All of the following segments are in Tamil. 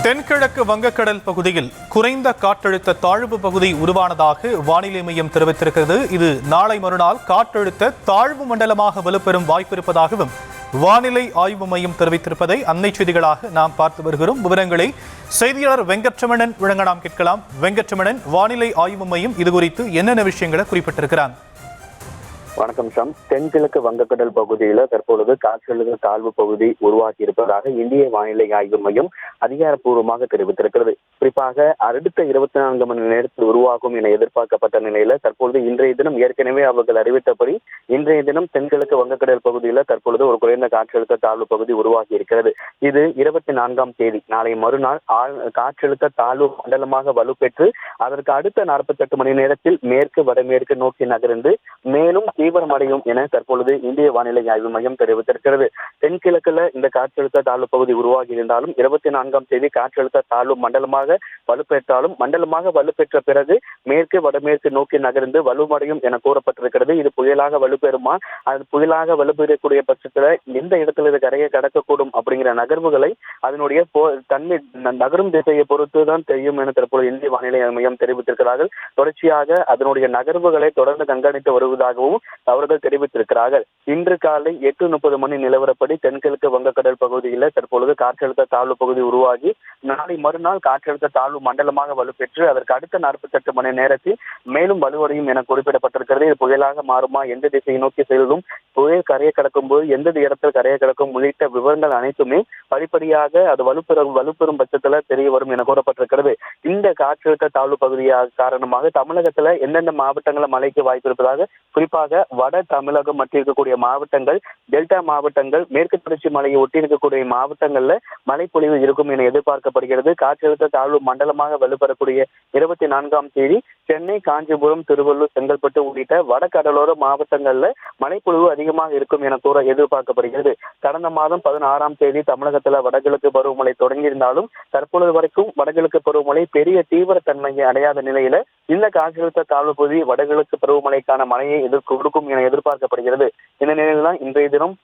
தென்கிழக்கு வங்கக்கடல் பகுதியில் குறைந்த காற்றழுத்த தாழ்வு பகுதி உருவானதாக வானிலை மையம் தெரிவித்திருக்கிறது. இது நாளை மறுநாள் காற்றழுத்த தாழ்வு மண்டலமாக வலுப்பெறும் வாய்ப்பிருப்பதாகவும் வானிலை ஆய்வு மையம் தெரிவித்திருப்பதை அன்னை செய்திகளாக நாம் பார்த்து வருகிறோம். விவரங்களை செய்தியாளர் வெங்கட்ரமணன் வழங்க நாம் கேட்கலாம். வெங்கட்ரமணன், வானிலை ஆய்வு மையம் இது குறித்து என்னென்ன விஷயங்களை குறிப்பிட்டிருக்கிறாங்க? வணக்கம் ஷம். தென்கிழக்கு வங்கக்கடல் பகுதியில தற்பொழுது காற்றழுத்த தாழ்வு பகுதி உருவாக்கி இருப்பதாக இந்திய வானிலை ஆய்வு மையம் அதிகாரப்பூர்வமாக தெரிவித்திருக்கிறது. குறிப்பாக அடுத்த 24 மணி நேரத்தில் உருவாகும் என எதிர்பார்க்கப்பட்ட நிலையில தற்பொழுது இன்றைய தினம் ஏற்கனவே அவர்கள் அறிவித்தபடி இன்றைய தினம் தென்கிழக்கு வங்கக்கடல் பகுதியில தற்பொழுது ஒரு குறைந்த காற்றழுத்த தாழ்வு பகுதி உருவாகி இருக்கிறது. இது 24ஆம் தேதி நாளை மறுநாள் காற்றழுத்த தாழ்வு மண்டலமாக வலுப்பெற்று அதற்கு அடுத்த 48 மணி நேரத்தில் மேற்கு வடமேற்கு நோக்கி நகர்ந்து மேலும் தீவிரமடையும் என தற்பொழுது இந்திய வானிலை ஆய்வு மையம் தெரிவித்திருக்கிறது. தென்கிழக்குல இந்த காற்றழுத்த தாழ்வு பகுதி உருவாகி இருந்தாலும் 24ஆம் தேதி காற்றழுத்த தாழ்வு மண்டலமாக வலுப்பெற்றாலும் மண்டலமாக வலுப்பெற்ற பிறகு மேற்கு வடமேற்கு நோக்கி நகர்ந்து வலுவடையும் என கூறப்பட்டிருக்கிறது. இது புயலாக வலுப்பெறுமா, அது புயலாக வலுப்பெறக்கூடிய பட்சத்துல எந்த இடத்துல இது கரையை கடக்கக்கூடும் அப்படிங்கிற நகர்வுகளை அதனுடைய தன்மை நகரும் திசையை பொறுத்து தான் தெரியும் என தற்போது இந்திய வானிலை மையம் தெரிவித்திருக்கிறார்கள். தொடர்ச்சியாக அதனுடைய நகர்வுகளை தொடர்ந்து கண்காணித்து வருவதாகவும் அவர்கள் தெரிவித்திருக்கிறார்கள். இன்று காலை 8:30 மணி நிலவரப்படி தென்கிழக்கு வங்கக்கடல் பகுதியில் தற்பொழுது காற்றழுத்த தாழ்வு பகுதி உருவாகி நாளை மறுநாள் காற்றழுத்த தாழ்வு மண்டலமாக வலுப்பெற்று அதற்கு அடுத்த 48 மணி நேரத்தில் மேலும் வலுவடையும் என குறிப்பிடப்பட்டிருக்கிறது. இது புயலாக மாறுமா, எந்த திசையை நோக்கி செல்லும், புயல் கரையை கடக்கும் போது எந்த இடத்தில் கரையை கடக்கும் உள்ளிட்ட விவரங்கள் அனைத்துமே படிப்படியாக அது வலுப்பெறும் பட்சத்துல தெரிய வரும் என கூறப்பட்டிருக்கிறது. இந்த காற்றழுத்த தாழ்வு பகுதியாக காரணமாக தமிழகத்துல எந்தெந்த மாவட்டங்களில் மழைக்கு வாய்ப்பு இருப்பதாக, குறிப்பாக வட தமிழகம் மற்றும் இருக்கக்கூடிய மாவட்டங்கள், டெல்டா மாவட்டங்கள், மேற்கு தொடர்ச்சி மலையை ஒட்டி இருக்கக்கூடிய மாவட்டங்கள்ல மழைப்பொழிவு இருக்கும் என எதிர்பார்க்கப்படுகிறது. காற்றழுத்த தாழ்வு மண்டலமாக வலுப்பெறக்கூடிய 24ஆம் தேதி சென்னை, காஞ்சிபுரம், திருவள்ளூர், செங்கல்பட்டு உள்ளிட்ட வட கடலோர மாவட்டங்கள்ல மழைப்பொழிவு அதிகமாக இருக்கும் என கூற எதிர்பார்க்கப்படுகிறது. கடந்த மாதம் 16ஆம் தேதி தமிழகத்துல வடகிழக்கு பருவமழை தொடங்கியிருந்தாலும் தற்பொழுது வரைக்கும் வடகிழக்கு பருவமழை பெரிய தீவிரத்தன்மையை அடையாத நிலையில இந்த காற்றழுத்த தாழ்வு பகுதி வடகிழக்கு பருவமழைக்கான மழையை கொடுக்கும் என எதிர்பார்க்கப்படுகிறது. இந்த நிலையில்தான் இன்றைய தினம்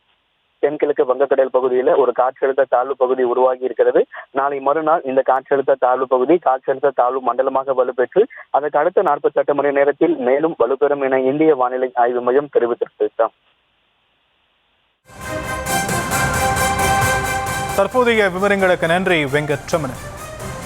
தென்கிழக்கு வங்கக்கடல் பகுதியில ஒரு காற்றழுத்த தாழ்வு பகுதி உருவாகி இருக்கிறது. நாளை மறுநாள் இந்த காற்றழுத்த தாழ்வு பகுதி காற்றழுத்த தாழ்வு மண்டலமாக வலுப்பெற்று அதற்கு அடுத்த 48 மணி நேரத்தில் மேலும் வலுப்பெறும் என இந்திய வானிலை ஆய்வு மையம் தெரிவித்திருக்கிறது. தற்போதைய விவரங்களுக்கு நன்றி வெங்கட்ரமணன்.